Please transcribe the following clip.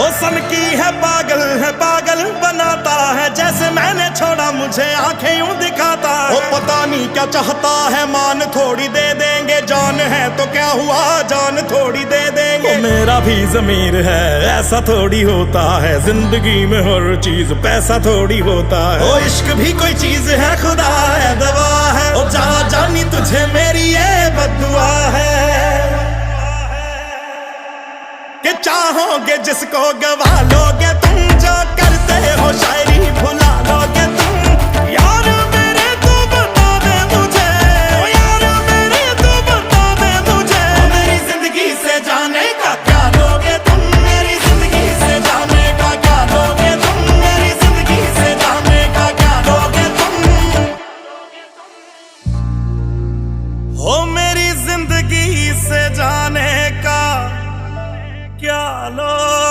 ओ सन की है पागल बनाता है, जैसे मैंने छोड़ा मुझे आंखें यूं दिखाता है। ओ पता नहीं क्या चाहता है, मान थोड़ी दे देंगे, जान है तो क्या हुआ, जान थोड़ी दे देंगे। ओ मेरा भी ज़मीर है, ऐसा थोड़ी होता है, जिंदगी में हर चीज पैसा थोड़ी होता है। ओ इश्क भी कोई चीज है, खुदा है दवा है, ओ जा जानी तुझे मेरी ये बद्दुआ है कि चाहोगे जिसको गवा लोगे तुम।